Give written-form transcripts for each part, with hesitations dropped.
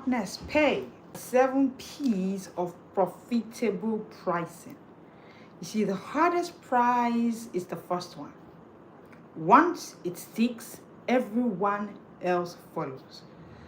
Smartness pay 7 P's of profitable pricing. You see, the hardest price is the first one. Once it sticks, everyone else follows.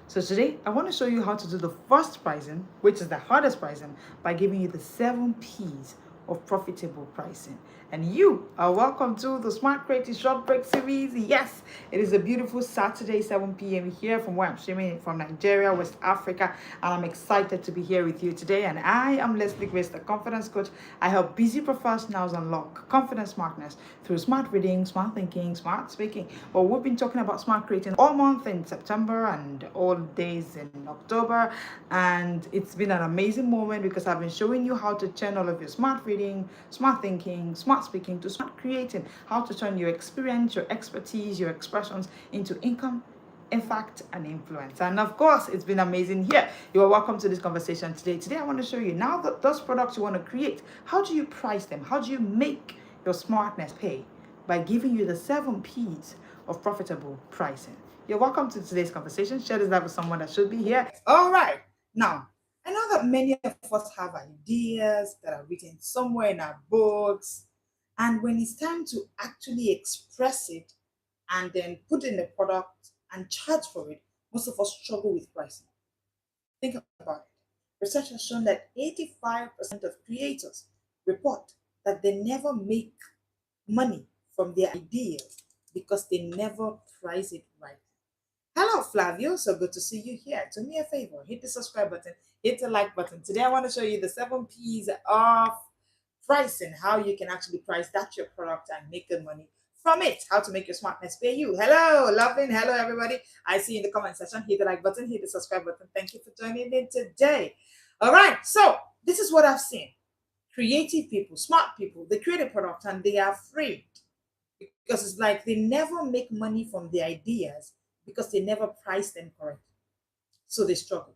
So today, I want to show you how to do the first pricing, which is the hardest pricing, by giving you the 7 P's of profitable pricing. And you are welcome to the Smart Creative Short Break series. Yes, it is a beautiful Saturday, 7 p.m. here from where I'm streaming from Nigeria, West Africa. And I'm excited to be here with you today. And I am Leslie Grace, the confidence coach. I help busy professionals unlock confidence smartness through smart reading, smart thinking, smart speaking. Well, we've been talking about smart creating all month in September and all days in October. And it's been an amazing moment because I've been showing you how to turn all of your smart reading, smart thinking, smart speaking to smart creating, how to turn your experience, your expertise, your expressions into income, impact, and influence. And of course, it's been amazing here. You are welcome to this conversation today. Today, I want to show you now that those products you want to create, how do you price them? How do you make your smartness pay? By giving you the 7 P's of profitable pricing. You're welcome to today's conversation. Share this live with someone that should be here. All right. Now, I know that many of us have ideas that are written somewhere in our books. And when it's time to actually express it and then put in the product and charge for it, most of us struggle with pricing. Think about it. Research has shown that 85% of creators report that they never make money from their ideas because they never price it right. Hello, Flavio. So good to see you here. Do me a favor, hit the subscribe button, hit the like button. Today, I want to show you the 7 P's of pricing, how you can actually price that your product and make good money from it, how to make your smartness pay you. Hello, loving. Hello, everybody. I see you in the comment section. Hit the like button, hit the subscribe button. Thank you for joining in today. All right, so this is what I've seen. Creative people, smart people, they create a product and they are afraid because it's like they never make money from their ideas because they never price them correctly. So they struggle.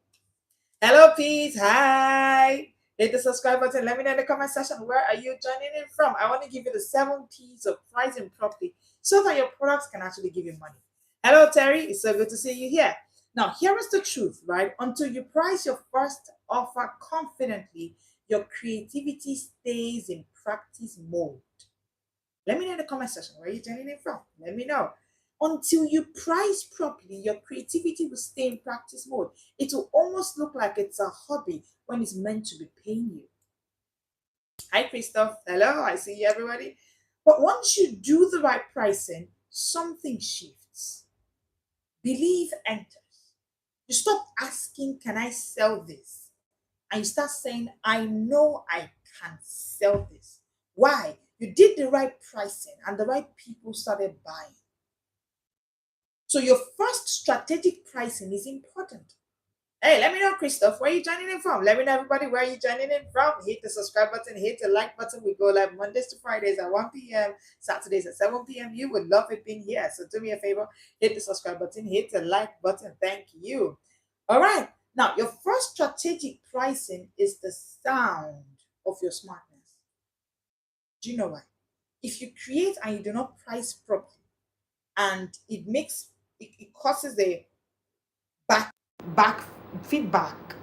Hello, Pete. Hi. Hit the subscribe button. Let me know in the comment section, where are you joining in from? I want to give you the 7 P's of pricing properly so that your products can actually give you money. Hello, Terry. It's so good to see you here. Now, here is the truth, right? Until you price your first offer confidently, your creativity stays in practice mode. Let me know in the comment section, where are you joining in from? Let me know. Until you price properly, your creativity will stay in practice mode. It will almost look like it's a hobby when it's meant to be paying you. Hi, Christoph. Hello, I see you, everybody. But once you do the right pricing, something shifts. Belief enters. You stop asking, can I sell this? And you start saying, I know I can sell this. Why? You did the right pricing and the right people started buying. So your first strategic pricing is important. Hey, let me know, Christoph, where are you joining in from? Let me know, everybody, where are you joining in from? Hit the subscribe button, hit the like button. We go live Mondays to Fridays at 1 p.m., Saturdays at 7 p.m. You would love it being here. So do me a favor, hit the subscribe button, hit the like button. Thank you. All right. Now, your first strategic pricing is the sound of your smartness. Do you know why? If you create and you do not price properly, and it causes a back feedback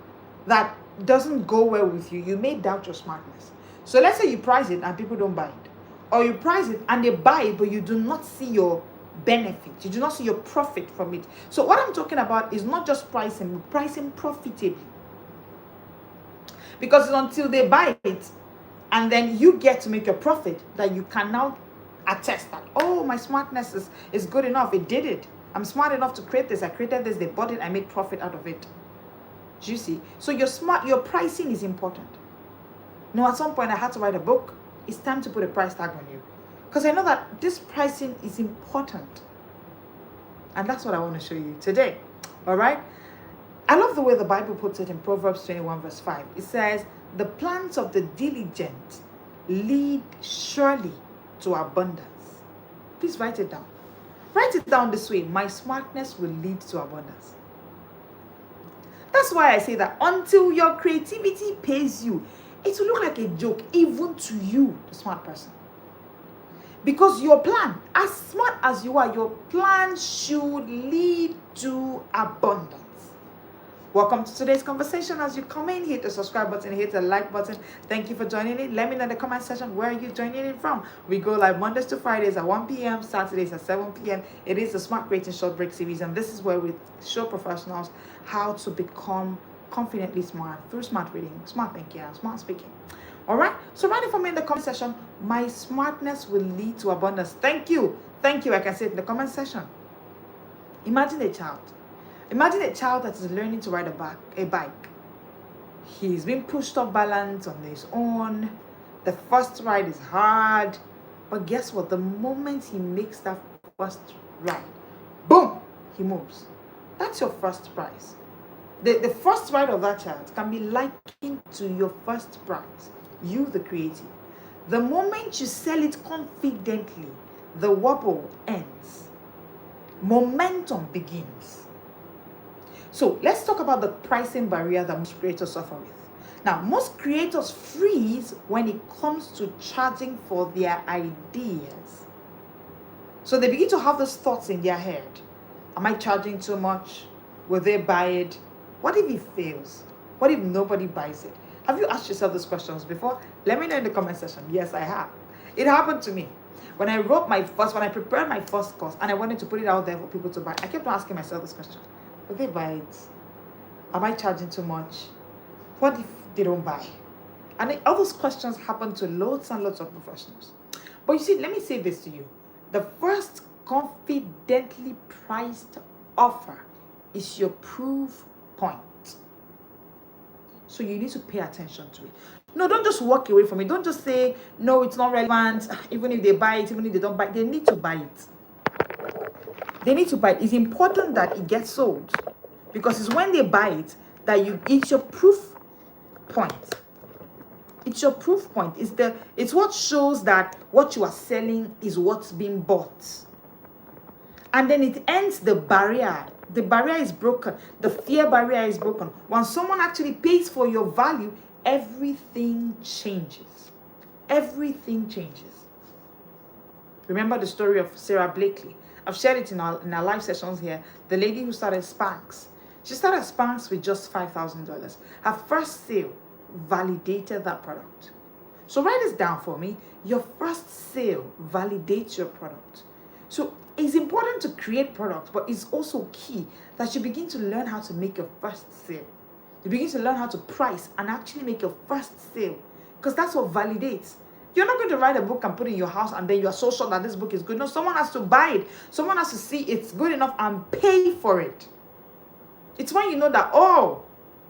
that doesn't go well with you, you may doubt your smartness. So let's say you price it and people don't buy it, or you price it and they buy it but you do not see your benefit, you do not see your profit from it. So what I'm talking about is not just pricing, but pricing profitably, because it's until they buy it and then you get to make your profit that you can now attest that, oh, my smartness is good enough, it did it, I'm smart enough to create this, I created this, they bought it, I made profit out of it. Do you see? So your pricing is important. Now, at some point I had to write a book. It's time to put a price tag on you, because I know that this pricing is important, and that's what I want to show you today. All right, I love the way the Bible puts it in Proverbs 21 verse 5. It says, the plans of the diligent lead surely to abundance. Please write it down. Write it down this way: my smartness will lead to abundance. That's why I say that until your creativity pays you, it will look like a joke even to you, the smart person. Because your plan, as smart as you are, your plan should lead to abundance. Welcome to today's conversation. As you come in, hit the subscribe button, hit the like button. Thank you for joining in. Let me know in the comment section where you joining in from. We go live Mondays to Fridays at 1 p.m., Saturdays at 7 p.m. It is the Smart Creating Short Break series, and this is where we show professionals how to become confidently smart through smart reading, smart thinking, and smart speaking. All right, so write it for me in the comment section. My smartness will lead to abundance. Thank you. Thank you. I can say it in the comment section. Imagine a child. Imagine a child that is learning to ride a bike. He's been pushed off balance on his own. The first ride is hard. But guess what? The moment he makes that first ride, boom, he moves. That's your first prize. The first ride of that child can be likened to your first prize. You, the creative. The moment you sell it confidently, the wobble ends. Momentum begins. So let's talk about the pricing barrier that most creators suffer with. Now, most creators freeze when it comes to charging for their ideas. So they begin to have those thoughts in their head. Am I charging too much? Will they buy it? What if it fails? What if nobody buys it? Have you asked yourself these questions before? Let me know in the comment section. Yes, I have. It happened to me. When I prepared my first course and I wanted to put it out there for people to buy, I kept on asking myself this question. Will they buy it? Am I charging too much? What if they don't buy? And all those questions happen to loads and loads of professionals. But you see, let me say this to you. The first confidently priced offer is your proof point. So you need to pay attention to it. No, don't just walk away from it. Don't just say, no, it's not relevant. Even if they buy it, even if they don't buy it, they need to buy it. They need to buy it. It's important that it gets sold, because it's when they buy it that it's your proof point. It's your proof point. It's what shows that what you are selling is what's being bought. And then it ends the barrier. The barrier is broken. The fear barrier is broken. When someone actually pays for your value, everything changes. Everything changes. Remember the story of Sarah Blakely. I've shared it in our live sessions here. The lady who started Spanx. She started Spanx with just $5,000. Her first sale validated that product. So write this down for me. Your first sale validates your product. So it's important to create products, but it's also key that you begin to learn how to make your first sale. You begin to learn how to price and actually make your first sale, because that's what validates. You're not going to write a book and put it in your house and then you're so sure that this book is good. No, someone has to buy it. Someone has to see it's good enough and pay for it. It's when you know that, oh,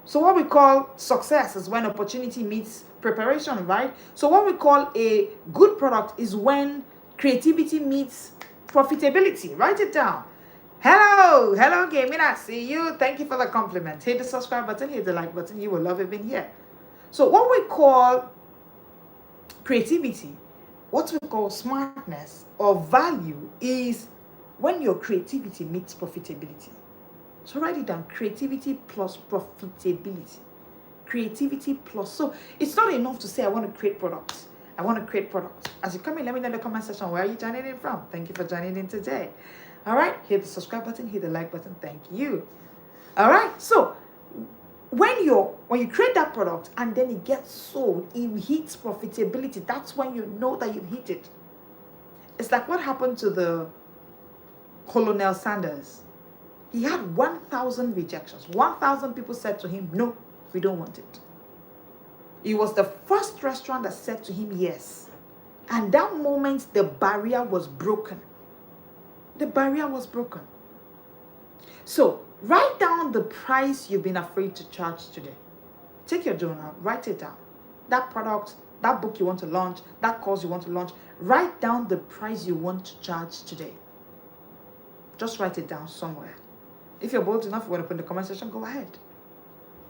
so what we call success is when opportunity meets preparation, right? So what we call a good product is when creativity meets profitability. Write it down. Hello, gaming. I see you. Thank you for the compliment. Hit the subscribe button, hit the like button. You will love it being here. So what we call creativity, what we call smartness or value, is when your creativity meets profitability. So write it down. Creativity plus profitability. Creativity plus. So it's not enough to say I want to create products. I want to create products. As you come in, let me know in the comment section where are you joining in from. Thank you for joining in today. All right, hit the subscribe button, hit the like button. Thank you. All right, so when you create that product and then it gets sold, it hits profitability. That's when you know that you've hit it. It's like what happened to the Colonel Sanders. He had 1,000 rejections. 1,000 people said to him, no, we don't want it. It was the first restaurant that said to him, yes. And that moment, the barrier was broken. The barrier was broken. So write down the price you've been afraid to charge today. Take your journal, write it down. That product, that book you want to launch, that course you want to launch, write down the price you want to charge today. Just write it down somewhere. If you're bold enough, you want to put in the comment section, go ahead.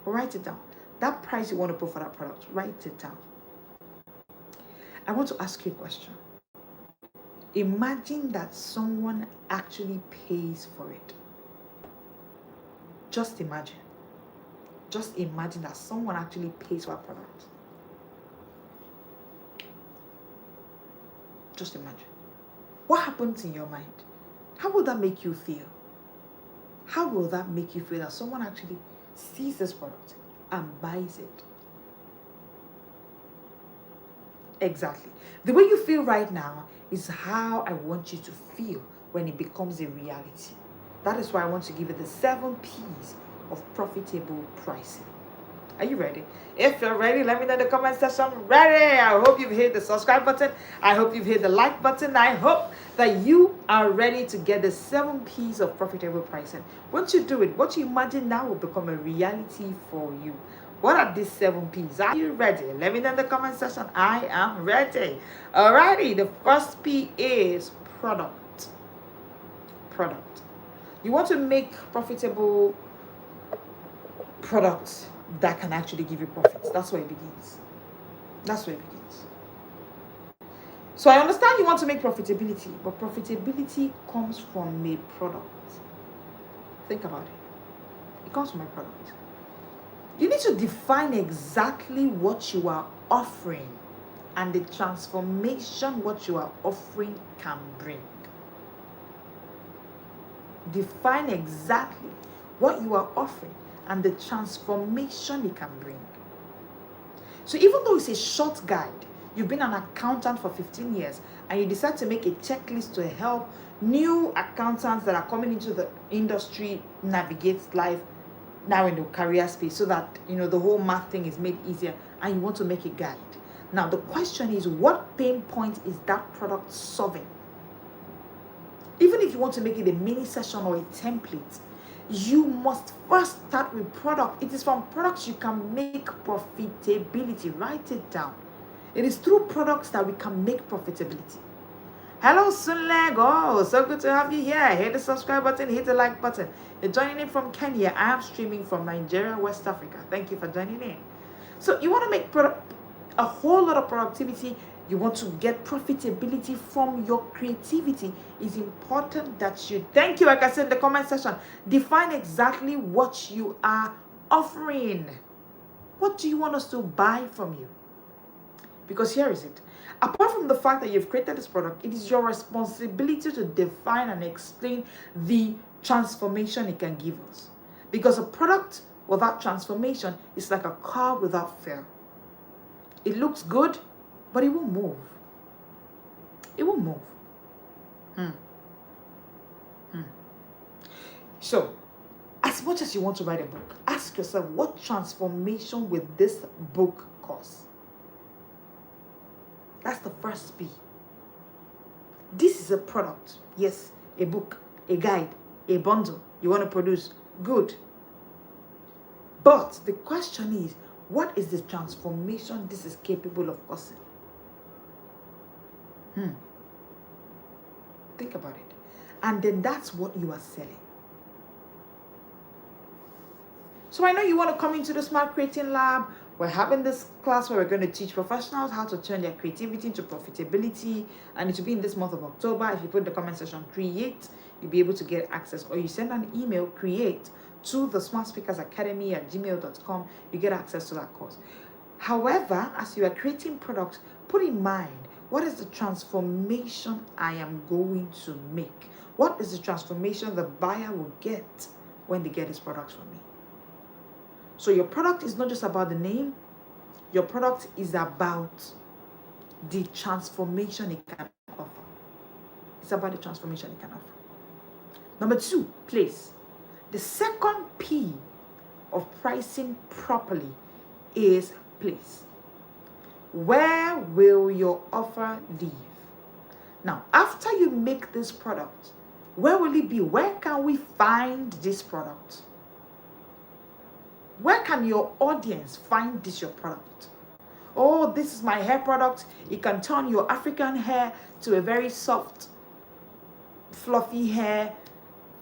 But write it down. That price you want to put for that product, write it down. I want to ask you a question. Imagine that someone actually pays for it. Just imagine. Just imagine that someone actually pays for a product. Just imagine. What happens in your mind? How will that make you feel? How will that make you feel that someone actually sees this product and buys it. Exactly. The way you feel right now is how I want you to feel when it becomes a reality. That is why I want to give you the 7 P's of profitable pricing. Are you ready? If you're ready, let me know in the comment section. Ready! I hope you've hit the subscribe button. I hope you've hit the like button. I hope that you are ready to get the 7 P's of profitable pricing. Once you do it, what you imagine now will become a reality for you. What are these 7 P's? Are you ready? Let me know in the comment section. I am ready. Alrighty, the first P is product. Product. You want to make profitable products that can actually give you profits. That's where it begins. That's where it begins. So I understand you want to make profitability, but profitability comes from a product. Think about it. It comes from a product. You need to define exactly what you are offering and the transformation what you are offering can bring. Define exactly what you are offering and the transformation it can bring. So even though it's a short guide, you've been an accountant for 15 years and you decide to make a checklist to help new accountants that are coming into the industry navigate life now in the career space, so that the whole math thing is made easier, and you want to make a guide. Now the question is, what pain point is that product solving? Even if you want to make it a mini session or a template, you must first start with product. It is from products you can make profitability. Write it down. It is through products that we can make profitability. Hello, Sunleg. Oh, so good to have you here. Hit the subscribe button, hit the like button. You're joining in from Kenya. I am streaming from Nigeria, West Africa. Thank you for joining in. So you want to make a whole lot of productivity. You want to get profitability from your creativity. It's important that you, thank you, like I said in the comment section, define exactly what you are offering. What do you want us to buy from you? Because here is it. Apart from the fact that you've created this product, it is your responsibility to define and explain the transformation it can give us. Because a product without transformation is like a car without fuel. It looks good, but it won't move. It won't move. So, as much as you want to write a book, ask yourself, what transformation will this book cause? That's the first P. This is a product. Yes, a book, a guide, a bundle you want to produce. Good. But the question is, what is the transformation this is capable of causing? Think about it. And then that's what you are selling. So I know you want to come into the Smart Creating Lab. We're having this class where we're going to teach professionals how to turn their creativity into profitability. And it will be in this month of October. If you put in the comment section, create, you'll be able to get access. Or you send an email, create, to the smartspeakersacademy@gmail.com. You get access to that course. However, as you are creating products, put in mind, what is the transformation I am going to make? What is the transformation the buyer will get when they get his products from me? So your product is not just about the name. Your product is about the transformation it can offer. It's about the transformation it can offer. Number 2, place. The second P of pricing properly is place. Where will your offer live? Now, after you make this product, where will it be? Where can we find this product? Where can your audience find this your product? Oh, this is my hair product. It can turn your African hair to a very soft, fluffy hair.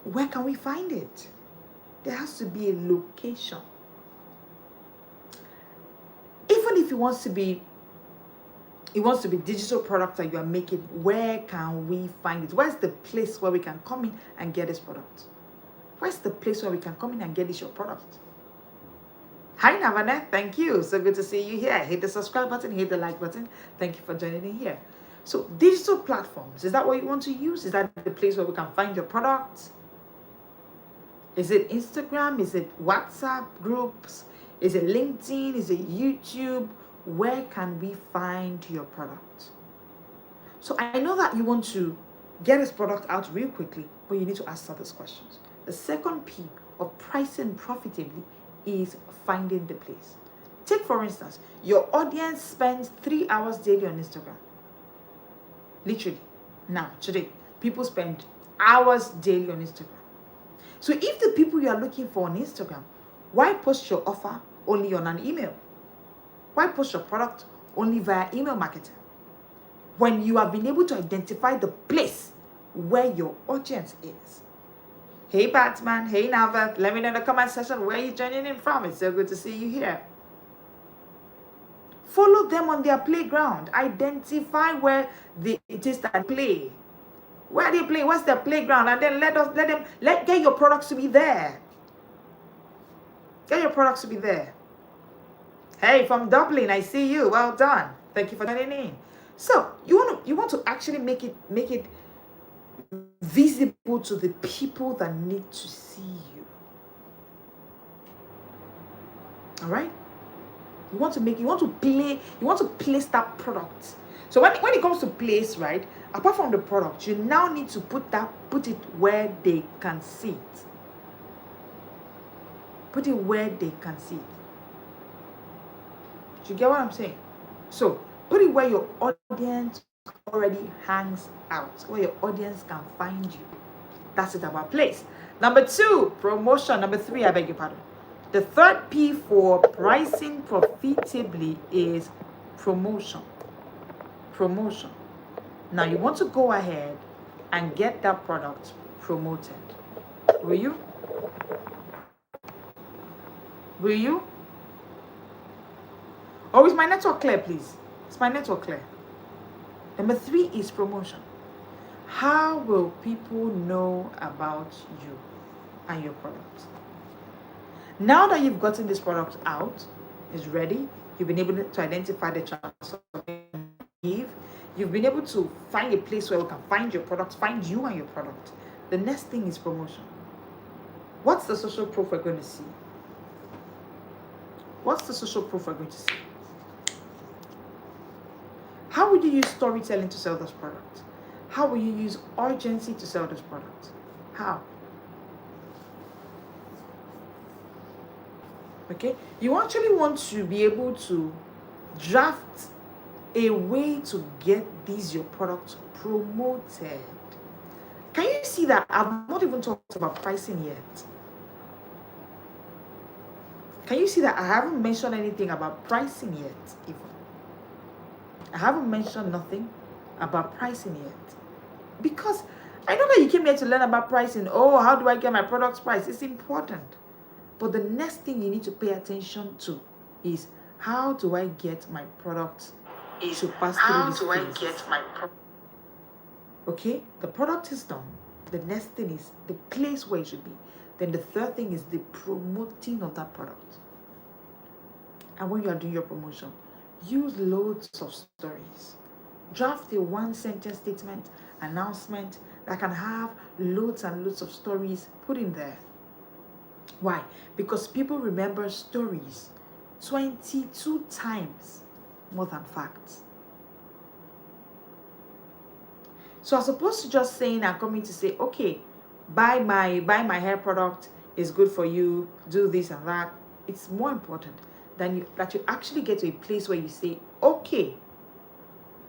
Where can we find it? There has to be a location. Even if it wants to be digital product that you are making, where can we find it? Where's the place where we can come in and get this product? Where's the place where we can come in and get this your product? Hi Navana, thank you. So good to see you here. Hit the subscribe button, hit the like button. Thank you for joining in here. So digital platforms, is that what you want to use? Is that the place where we can find your products? Is it Instagram? Is it WhatsApp groups? Is it LinkedIn? Is it YouTube? Where can we find your product? So I know that you want to get this product out real quickly, but you need to answer these questions. The second P of pricing profitably is finding the place. Take, for instance, your audience spends 3 hours daily on Instagram. Literally, now, today, people spend hours daily on Instagram. So if the people you are looking for on Instagram, why post your offer only on an email? Why post your product only via email marketing? When you have been able to identify the place where your audience is. Hey Batman, hey Nava, let me know in the comment section where you're joining in from. It's so good to see you here. Follow them on their playground. Identify where it is that they play. Where they play, what's their playground, and then get your products to be there. Get your products to be there. Hey, from Dublin, I see you. Well done. Thank you for joining in. So you want to actually make it visible to the people that need to see you. All right? You want to place that product. So when it comes to place, right, apart from the product, you now need to put it where they can see it. Put it where they can see it. Do you get what I'm saying? So put it where your audience already hangs out, where your audience can find you. That's it about place. Number 2, promotion. Number 3, I beg your pardon. The third P for pricing profitably is promotion. Promotion. Now you want to go ahead and get that product promoted. Will you? Will you? Oh, is my network clear, please? Is my network clear? Number 3 is promotion. How will people know about you and your product? Now that you've gotten this product out, it's ready, you've been able to identify the chance of give, you've been able to find a place where we can find your product, find you and your product. The next thing is promotion. What's the social proof we're going to see? What's the social proof we're going to see? How would you use storytelling to sell this product? How will you use urgency to sell this product? How? Okay, you actually want to be able to draft a way to get your products promoted. Can you see that I've not even talked about pricing yet? Can you see that I haven't mentioned anything about pricing yet? Even I haven't mentioned nothing about pricing yet, because I know that you came here to learn about pricing. Oh, how do I get my products priced? It's important. But the next thing you need to pay attention to is, how do I get my products to pass through this phase? How do I get my product? Okay, the product is done. The next thing is the place where it should be. Then the third thing is the promoting of that product. And when you are doing your promotion, use loads of stories. Draft a 1-sentence statement, announcement that can have loads and loads of stories put in there. Why? Because people remember stories 22 times more than facts. So as opposed to just saying and coming to say, okay, buy my hair product, is good for you, do this and that, it's more important that you actually get to a place where you say, okay,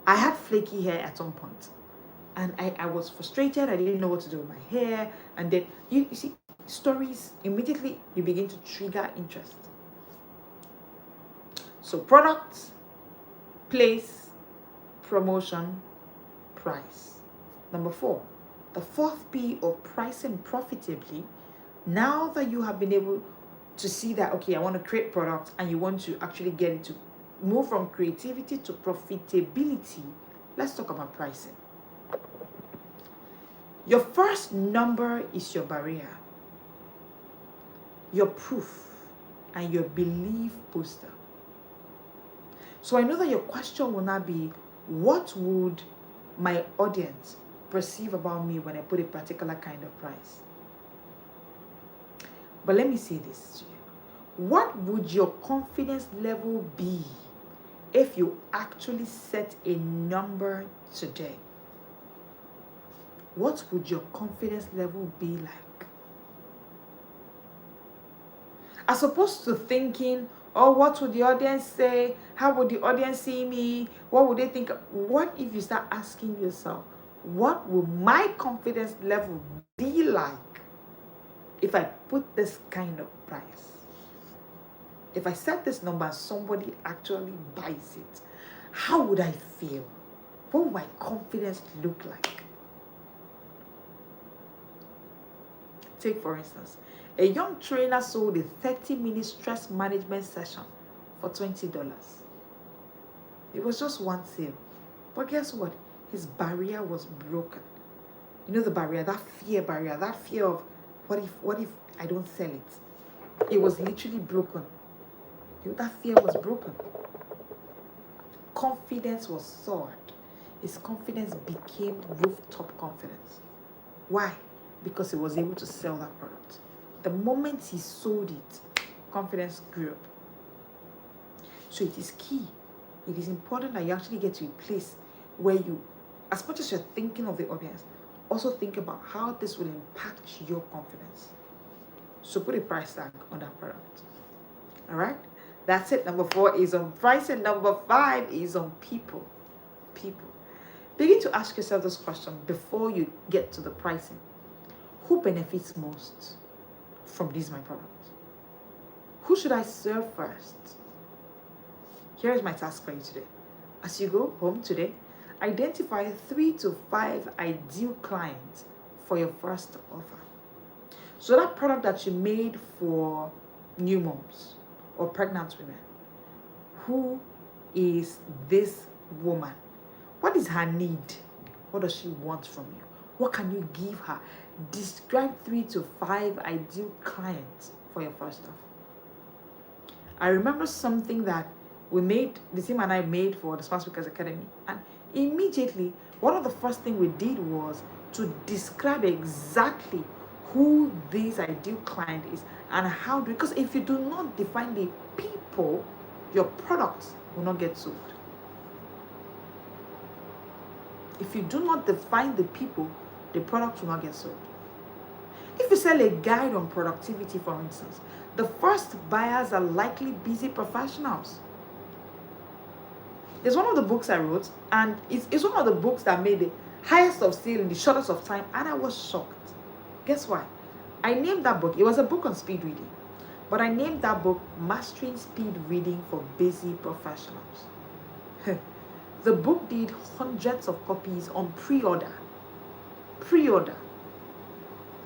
I had flaky hair at some point, and I was frustrated, I didn't know what to do with my hair, and then you see, stories, immediately you begin to trigger interest. So products, place, promotion, price. Number 4, the fourth P of pricing profitably. Now that you have been able to see that, okay, I want to create products, and you want to actually get it to move from creativity to profitability, let's talk about pricing. Your first number is your barrier, your proof, and your belief booster. So I know that your question will not be, what would my audience perceive about me when I put a particular kind of price? But let me say this to you. What would your confidence level be if you actually set a number today? What would your confidence level be like? As opposed to thinking, oh, what would the audience say? How would the audience see me? What would they think? What if you start asking yourself, what will my confidence level be like if I put this kind of price? If I set this number and somebody actually buys it, how would I feel? What would my confidence look like? Take, for instance, a young trainer sold a 30-minute stress management session for $20. It was just one sale. But guess what? His barrier was broken. You know the barrier, that fear of what if I don't sell it? It was literally broken. That fear was broken. Confidence was soared. His confidence became rooftop confidence. Why? Because he was able to sell that product. The moment he sold it, confidence grew up. So it is key. It is important that you actually get to a place where you, as much as you're thinking of the audience, also think about how this will impact your confidence. So put a price tag on that product. All right? That's it. Number 4 is on price, and number 5 is on people. People. Begin to ask yourself this question before you get to the pricing. Who benefits most from this my product? Who should I serve first? Here is my task for you today. As you go home today, identify 3 to 5 ideal clients for your first offer. So that product that you made for new moms or pregnant women, who is this woman? What is her need? What does she want from you? What can you give her? Describe 3 to 5 ideal clients for your first offer. I remember something that the team and I made for the Smart Speakers Academy, and immediately one of the first things we did was to describe exactly who this ideal client is and how do, because if you do not define the people, your products will not get sold. If you do not define the people, the product will not get sold. If you sell a guide on productivity, for instance, the first buyers are likely busy professionals. There's one of the books I wrote, and it's one of the books that made the highest of sale in the shortest of time, and I was shocked. Guess why? I named that book, it was a book on speed reading, but I named that book Mastering Speed Reading for Busy Professionals. The book did hundreds of copies on pre-order.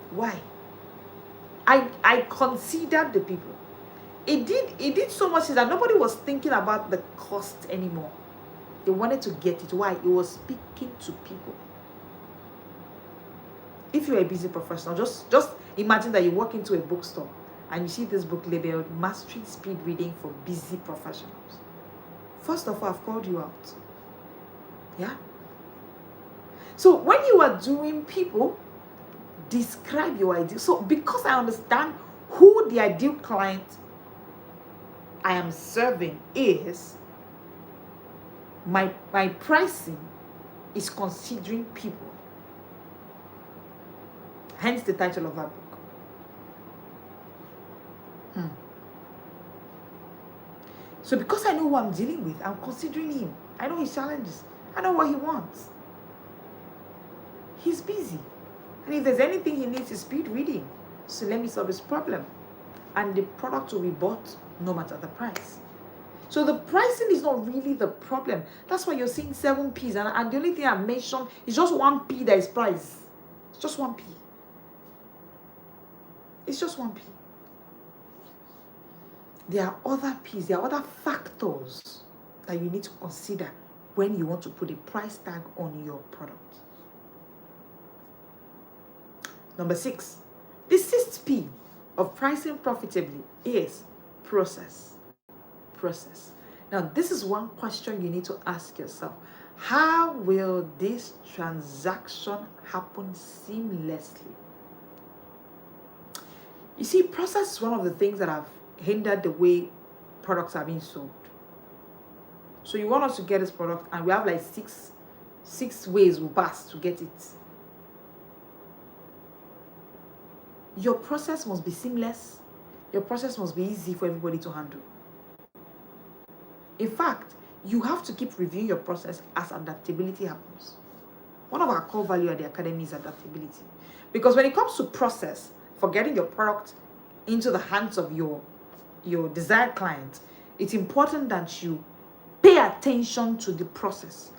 Why? I considered the people. It did so much that nobody was thinking about the cost anymore. They wanted to get it. Why? It was speaking to people. If you're a busy professional, just imagine that you walk into a bookstore and you see this book labeled Mastering Speed Reading for Busy Professionals. First of all, I've called you out. Yeah? So when you are doing people, describe your ideal. So because I understand who the ideal client I am serving is, my pricing is considering people. Hence the title of that book. So because I know who I'm dealing with, I'm considering him. I know his challenges. I know what he wants. He's busy. And if there's anything he needs, is speed reading. So let me solve his problem. And the product will be bought no matter the price. So the pricing is not really the problem. That's why you're seeing 7 P's. And the only thing I mentioned is just 1 P that is price. It's just 1 P. It's just 1 P. There are other P's. There are other factors that you need to consider when you want to put a price tag on your product. Number 6, the 6th P of pricing profitably is process. Process. Now, this is one question you need to ask yourself. How will this transaction happen seamlessly? You see, process is one of the things that have hindered the way products are being sold. So you want us to get this product, and we have like six ways we pass to get it. Your process must be seamless. Your process must be easy for everybody to handle. In fact, you have to keep reviewing your process as adaptability happens. One of our core values at the academy is adaptability. Because when it comes to process for getting your product into the hands of your desired client, it's important that you pay attention to the process.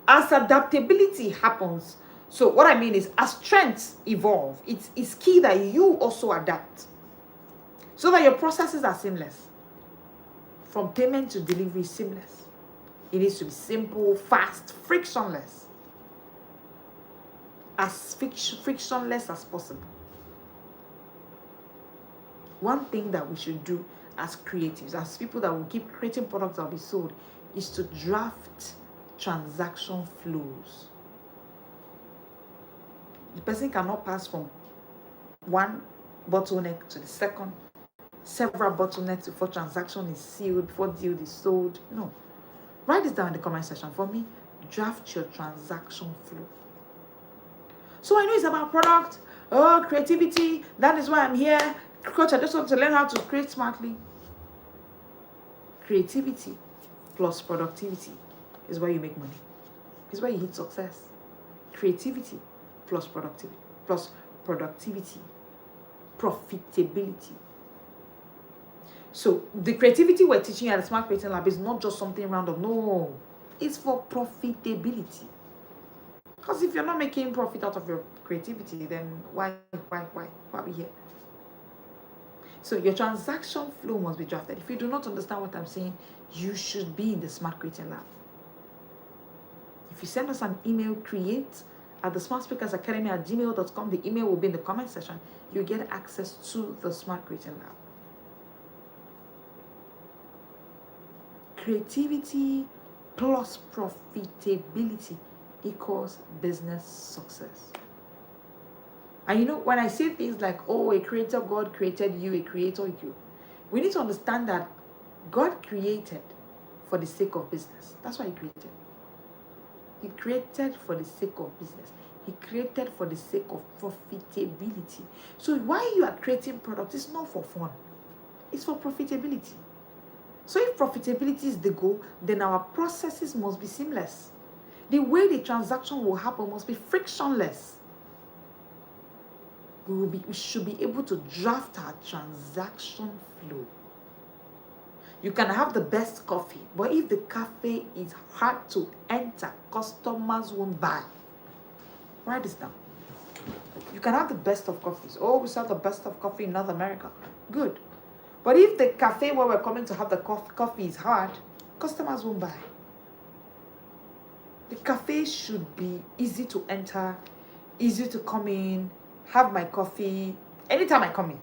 As adaptability happens, so what I mean is, as trends evolve, it's key that you also adapt so that your processes are seamless. From payment to delivery, seamless. It needs to be simple, fast, frictionless. As frictionless as possible. One thing that we should do as creatives, as people that will keep creating products that will be sold, is to draft transaction flows. The person cannot pass from one bottleneck to the second, several bottlenecks before transaction is sealed, before deal is sold. No. Write this down in the comment section for me. Draft your transaction flow. So I know it's about product, creativity. That is why I'm here. Coach, I just want to learn how to create smartly. Creativity plus productivity is where you make money. It's where you hit success. Creativity plus productivity, profitability. So the creativity we're teaching at the Smart Creating Lab is not just something random. No, it's for profitability. Because if you're not making profit out of your creativity, then why are we here? So your transaction flow must be drafted. If you do not understand what I'm saying, you should be in the Smart Creating Lab. If you send us an email, create@thesmartspeakersacademy@gmail.com, the email will be in the comment section. You get access to the Smart Creating Lab. Creativity plus profitability equals business success. And you know, when I say things like, oh, a creator, God created you, a creator, you, we need to understand that God created for the sake of business. That's why he created. He created for the sake of business. He created for the sake of profitability. So why you are creating products, it's not for fun. It's for profitability. So if profitability is the goal, then our processes must be seamless. The way the transaction will happen must be frictionless. We should be able to draft our transaction flow. You can have the best coffee, but if the cafe is hard to enter, customers won't buy. Write this down. You can have the best of coffees. Oh, we sell the best of coffee in North America. Good. But if the cafe where we're coming to have the coffee is hard, customers won't buy. The cafe should be easy to enter, easy to come in, have my coffee anytime I come in.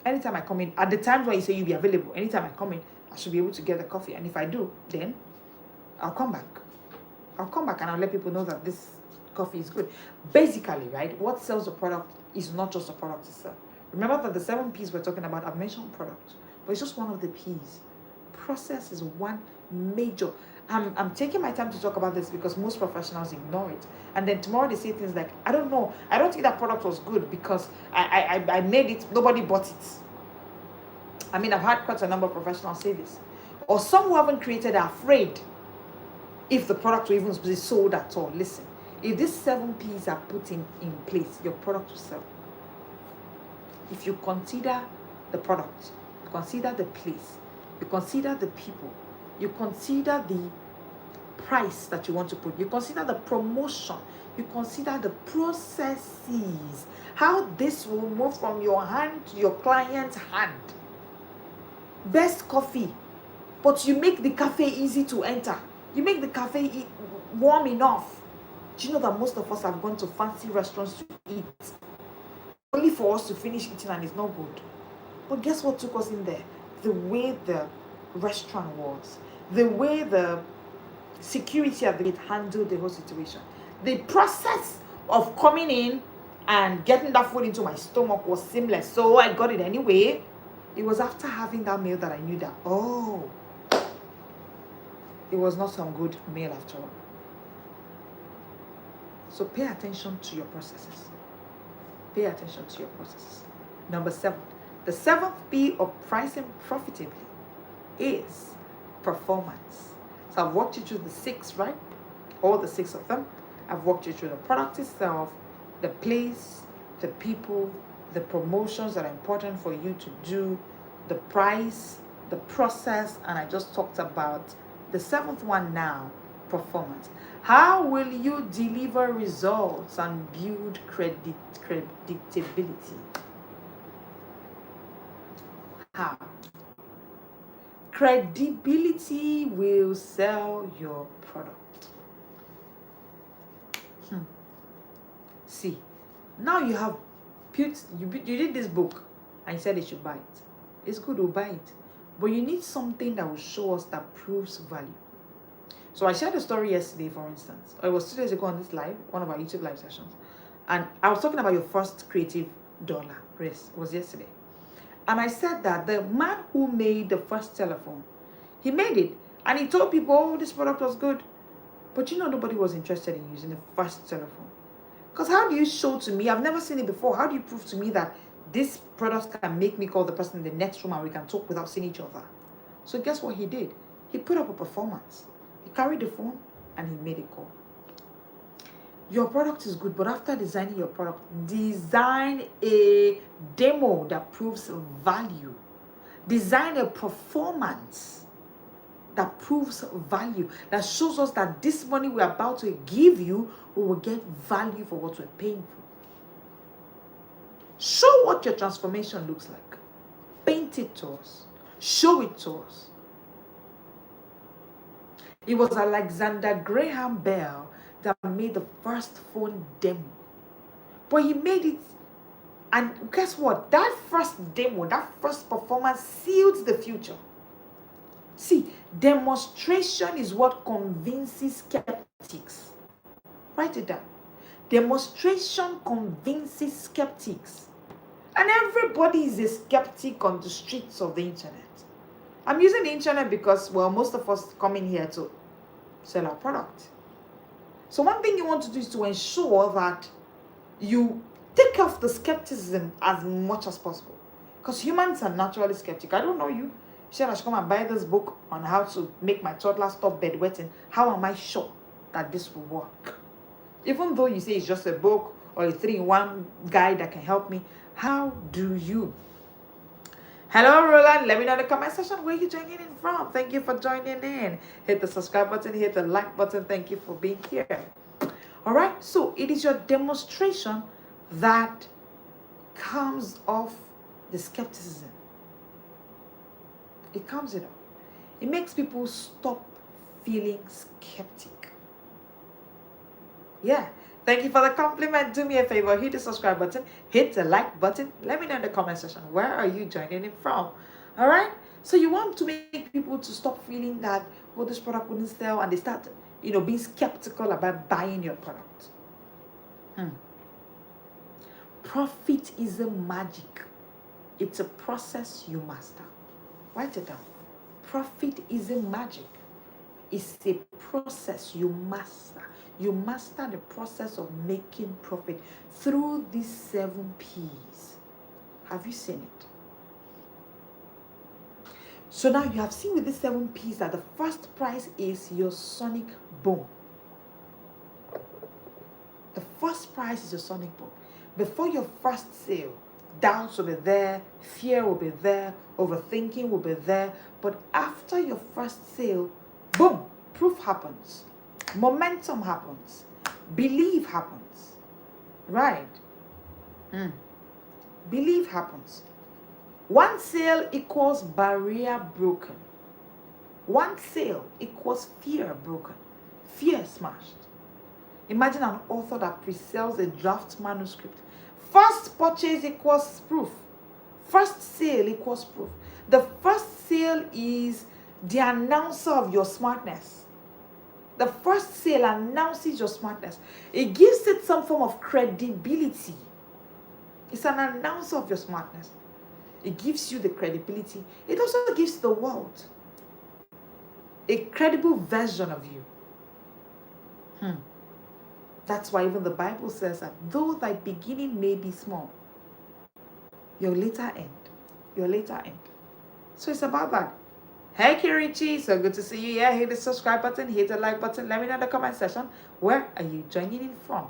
Anytime I come in, at the times when you say you'll be available, anytime I come in, I should be able to get the coffee. And if I do, then I'll come back. I'll come back and I'll let people know that this coffee is good. Basically, right, what sells the product is not just the product itself. Remember that the 7 P's we're talking about, I've mentioned product, but it's just one of the P's. Process is one major. I'm taking my time to talk about this because most professionals ignore it. And then tomorrow they say things like, I don't know, I don't think that product was good because I made it, nobody bought it. I mean, I've had quite a number of professionals say this. Or some who haven't created are afraid if the product will even be sold at all. Listen, if these 7 P's are put in place, your product will sell. If you consider the product, you consider the place, you consider the people, you consider the price that you want to put, you consider the promotion, you consider the processes, how this will move from your hand to your client's hand. Best coffee, but you make the cafe easy to enter. You make the cafe warm enough. Do you know that most of us have gone to fancy restaurants to eat, only for us to finish eating and it's not good? But guess what took us in there? The way the restaurant was, the way the security at the gate handled the whole situation, the process of coming in, and getting that food into my stomach was seamless. So I got it anyway. It was after having that meal that I knew that, oh, it was not some good meal after all. So pay attention to your processes. Pay attention to your processes. Number 7. The 7th P of pricing profitably is performance. So I've walked you through the 6, right? All the 6 of them. I've walked you through the product itself, the place, the people, the promotions that are important for you to do, the price, the process, and I just talked about the 7th one now, performance. How will you deliver results and build predictability? How? Credibility will sell your product. See, now you have you did this book and you said they should buy it. It's good to buy it, but you need something that will show us that proves value. So I shared a story yesterday, for instance, or it was 2 days ago on this live, one of our YouTube live sessions, and I was talking about your first creative dollar race. It was yesterday, and I said that the man who made the first telephone, he made it, and he told people, oh, this product was good, but nobody was interested in using the first telephone. Because how do you show to me, I've never seen it before, how do you prove to me that this product can make me call the person in the next room and we can talk without seeing each other? So guess what he did? He put up a performance. He carried the phone and he made a call. Your product is good, but after designing your product, design a demo that proves value. Design a performance that proves value, that shows us that this money we're about to give you, we will get value for what we're paying for. Show what your transformation looks like. Paint it to us. Show it to us. It was Alexander Graham Bell that made the first phone demo. But he made it, and guess what? That first demo, that first performance sealed the future. See, demonstration is what convinces skeptics. Write it down. Demonstration convinces skeptics. And everybody is a skeptic on the streets of the internet. I'm using the internet because, well, most of us come in here to sell our product. So one thing you want to do is to ensure that you take off the skepticism as much as possible. Because humans are naturally skeptic. I don't know you. You said I should come and buy this book on how to make my toddler stop bedwetting. How am I sure that this will work? Even though you say it's just a book or a 3-in-1 guide that can help me, how do you? Hello, Roland. Let me know in the comment section where you're joining in from. Thank you for joining in. Hit the subscribe button, hit the like button. Thank you for being here. All right. So it is your demonstration that comes off the skepticism. It comes it up. It makes people stop feeling skeptic. Yeah. Thank you for the compliment. Do me a favor. Hit the subscribe button. Hit the like button. Let me know in the comment section. Where are you joining in from? All right. So you want to make people to stop feeling that, well, this product wouldn't sell, and they start, being skeptical about buying your product. Profit isn't magic. It's a process you master. Write it down. Profit isn't magic. It's a process you master. You master the process of making profit through these 7 P's. Have you seen it? So now you have seen with these 7 P's that the first prize is your sonic boom. The first prize is your sonic boom. Before your first sale, doubts will be there, fear will be there, overthinking will be there. But after your first sale, boom, proof happens. Momentum happens. Belief happens. Right? Belief happens. 1 sale equals barrier broken. 1 sale equals fear broken. Fear smashed. Imagine an author that pre-sells a draft manuscript. First purchase equals proof. First sale equals proof. The first sale is the announcer of your smartness. The first sale announces your smartness. It gives it some form of credibility. It's an announcer of your smartness. It gives you the credibility. It also gives the world a credible version of you. That's why even the Bible says that though thy beginning may be small, your later end. So it's about that. Hey Kirichi, so good to see you. Yeah, hit the subscribe button, hit the like button. Let me know in the comment section, where are you joining in from?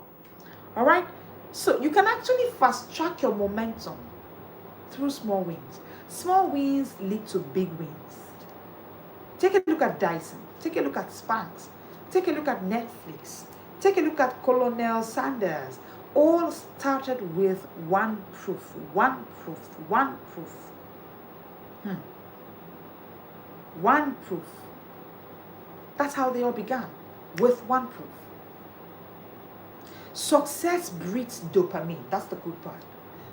All right. So you can actually fast track your momentum through small wins. Small wins lead to big wins. Take a look at Dyson. Take a look at Spanx. Take a look at Netflix. Take a look at Colonel Sanders. All started with one proof. One proof. One proof. That's how they all began, with one proof. Success breeds dopamine. That's the good part.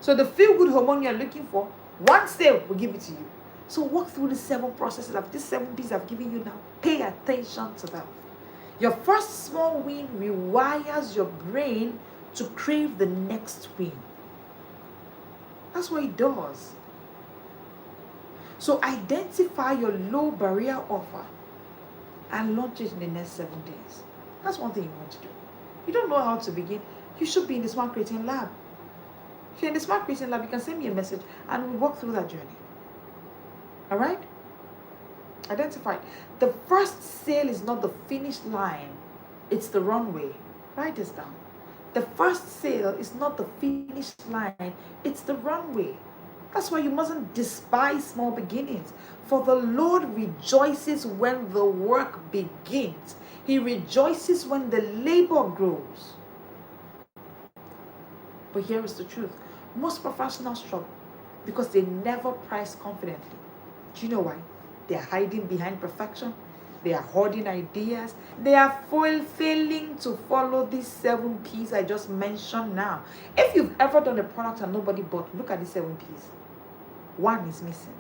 So the feel-good hormone you're looking for, one sale will give it to you. So walk through the 7 processes of these 7 P's I've given you now. Pay attention to them. Your first small win rewires your brain to crave the next win. That's what it does. So identify your low barrier offer and launch it in the next 7 days. That's one thing you want to do. You don't know how to begin, you should be in the Smart Creating Lab. If you're in the Smart Creating Lab, you can send me a message and we'll walk through that journey. All right? Identify. The first sale is not the finish line, it's the runway. Write this down. The first sale is not the finish line, it's the runway. That's why you mustn't despise small beginnings. For the Lord rejoices when the work begins. He rejoices when the labor grows. But here is the truth. Most professionals struggle because they never price confidently. Do you know why? They are hiding behind perfection. They are hoarding ideas. They are failing to follow these 7 P's I just mentioned now. If you've ever done a product and nobody bought, look at these 7 P's. One is missing.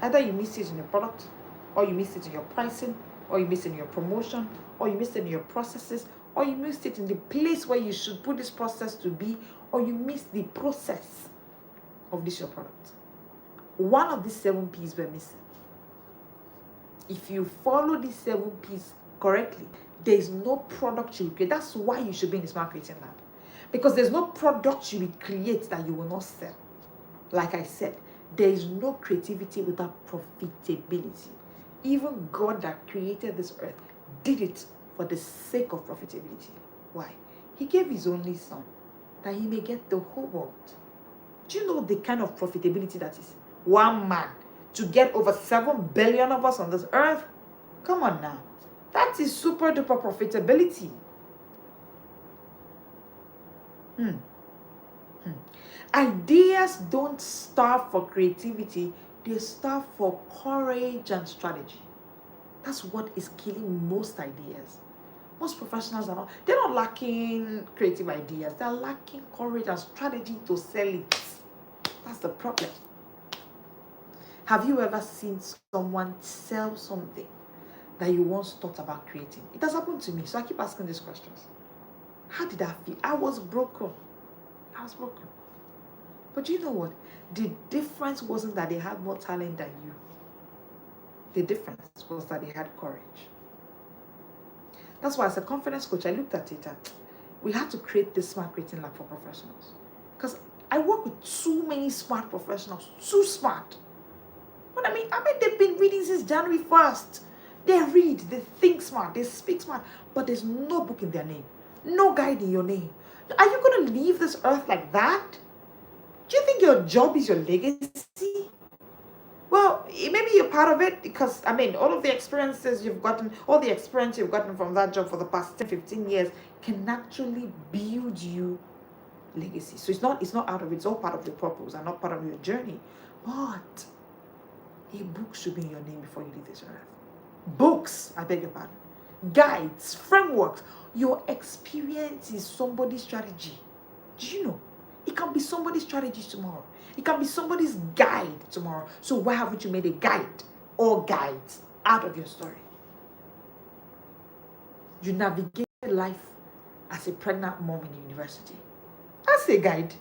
Either you missed it in your product, or you missed it in your pricing, or you missed it in your promotion, or you missed it in your processes, or you missed it in the place where you should put this process to be, or you missed the process of this your product. One of these 7 P's were missing. If you follow these 7 P's correctly, there is no product you will create. That's why you should be in the Smart Creating Lab. Because there's no product you will create that you will not sell. Like I said, there is no creativity without profitability. Even God that created this earth did it for the sake of profitability. Why? He gave his only son that he may get the whole world. Do you know the kind of profitability that is? One man to get over 7 billion of us on this earth? Come on now. That is super duper profitability. Ideas don't starve for creativity, they starve for courage and strategy. That's what is killing most ideas. Most professionals they're not lacking creative ideas, they're lacking courage and strategy to sell it. That's the problem. Have you ever seen someone sell something that you once thought about creating? It has happened to me, so I keep asking these questions. How did I feel? I was broken. But you know what? The difference wasn't that they had more talent than you. The difference was that they had courage. That's why as a confidence coach, I looked at it and we had to create this Smart Creating Lab for professionals. Because I work with too many smart professionals, too smart. What I mean, they've been reading since January 1st. They read, they think smart, they speak smart, but there's no book in their name, no guide in your name. Are you going to leave this earth like that? Do you think your job is your legacy? Well, maybe you're part of it because, all of the experiences you've gotten, all the experience you've gotten from that job for the past 10, 15 years can actually build you legacy. So it's not out of it. It's all part of your purpose and not part of your journey. But a book should be in your name before you leave this earth. Books, I beg your pardon. Guides, frameworks. Your experience is somebody's strategy. Do you know? It can be somebody's strategy tomorrow. It can be somebody's guide tomorrow. So why haven't you made a guide or guides out of your story? You navigate life as a pregnant mom in university. That's a guide.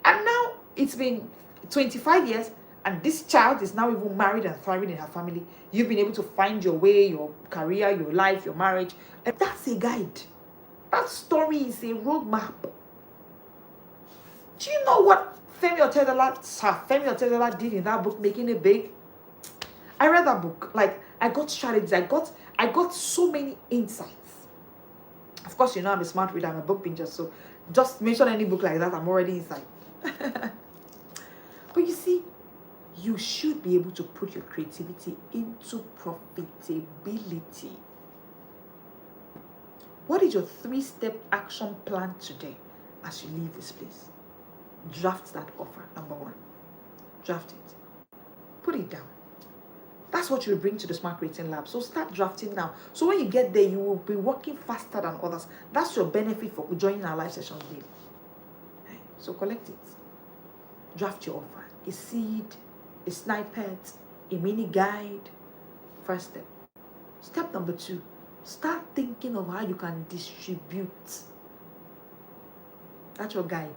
And now it's been 25 years, and this child is now even married and thriving in her family. You've been able to find your way, your career, your life, your marriage. And that's a guide. That story is a roadmap. Do you know what Femi Otedola did in that book, Making It Big? I read that book. Like, I got strategies. I got so many insights. Of course, you know I'm a smart reader. I'm a book binger. So just mention any book like that, I'm already inside. But you see, you should be able to put your creativity into profitability. What is your 3-step action plan today as you leave this place? Draft that offer, number 1. Draft it. Put it down. That's what you'll bring to the Smart Creating Lab. So start drafting now. So when you get there, you will be working faster than others. That's your benefit for joining our live sessions daily. So collect it. Draft your offer. A seed, a snippet, a mini guide. First step. Step number 2. Start thinking of how you can distribute. That's your guide.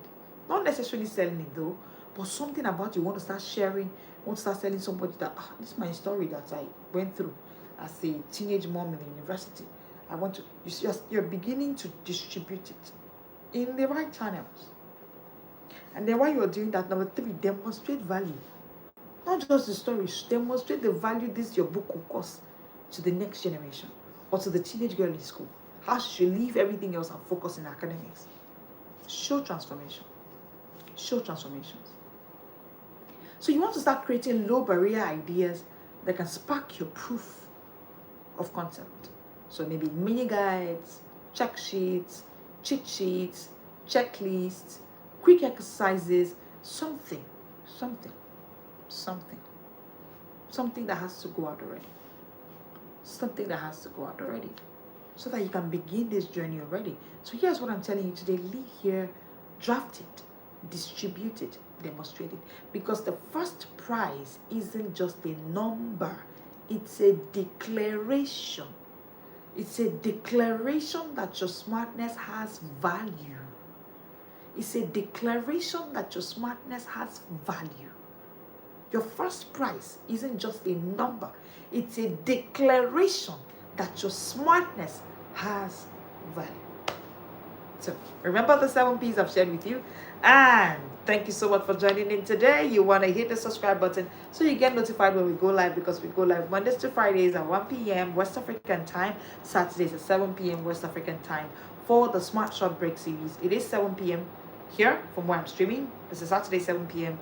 Not necessarily selling it though, but something about you want to start sharing, you want to start telling somebody that this is my story that I went through as a teenage mom in the university. I want to, you're beginning to distribute it in the right channels. And then while you're doing that, number 3, demonstrate value. Not just the stories, demonstrate the value this your book will cost to the next generation or to the teenage girl in school. How she should leave everything else and focus in academics. Show transformation. Show transformations. So you want to start creating low barrier ideas that can spark your proof of concept. So maybe mini guides, check sheets, cheat sheets, checklists, quick exercises, something that has to go out already. Something that has to go out already. So that you can begin this journey already. So here's what I'm telling you today. Leave here, draft it, distribute it, demonstrate it. Because the first prize isn't just a number. It's a declaration. It's a declaration that your smartness has value. It's a declaration that your smartness has value. Your first prize isn't just a number. It's a declaration that your smartness has value. So remember the 7 P's I've shared with you. And thank you so much for joining in today. You want to hit the subscribe button so you get notified when we go live, because we go live Mondays to Fridays at 1 p.m. West African time, Saturdays at 7 p.m. West African time for the Smart Short Break series. It is 7 p.m. here from where I'm streaming. It's a Saturday 7 p.m.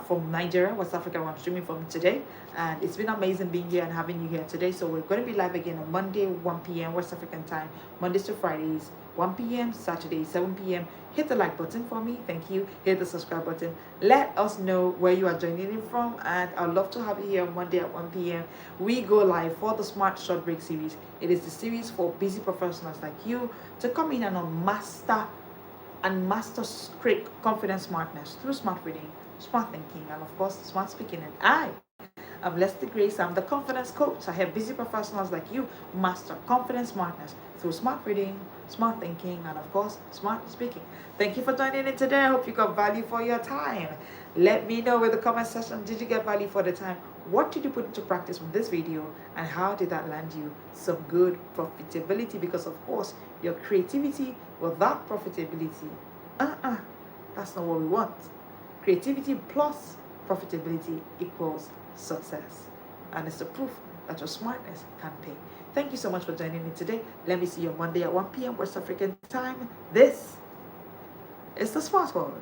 From Nigeria, West Africa, where I'm streaming from today. And it's been amazing being here and having you here today. So we're going to be live again on Monday, 1 p.m. West African time, Mondays to Fridays, 1 p.m. Saturday, 7 p.m. Hit the like button for me. Thank you. Hit the subscribe button. Let us know where you are joining in from. And I'd love to have you here on Monday at 1 p.m. We go live for the Smart Short Break series. It is the series for busy professionals like you to come in and master confidence smartness through smart reading, smart thinking, and of course smart speaking. And I'm Leslie Grace. I'm the confidence coach. I help busy professionals like you master confidence smartness through smart reading, smart thinking, and of course smart speaking. Thank you for joining in today. I hope you got value for your time. Let me know in the comment section, did you get value for the time? What did you put into practice from this video, and how did that land you some good profitability? Because of course your creativity without profitability, that's not what we want. Creativity plus profitability equals success. And it's the proof that your smartness can pay. Thank you so much for joining me today. Let me see you on Monday at 1 p.m. West African time. This is the Smart World.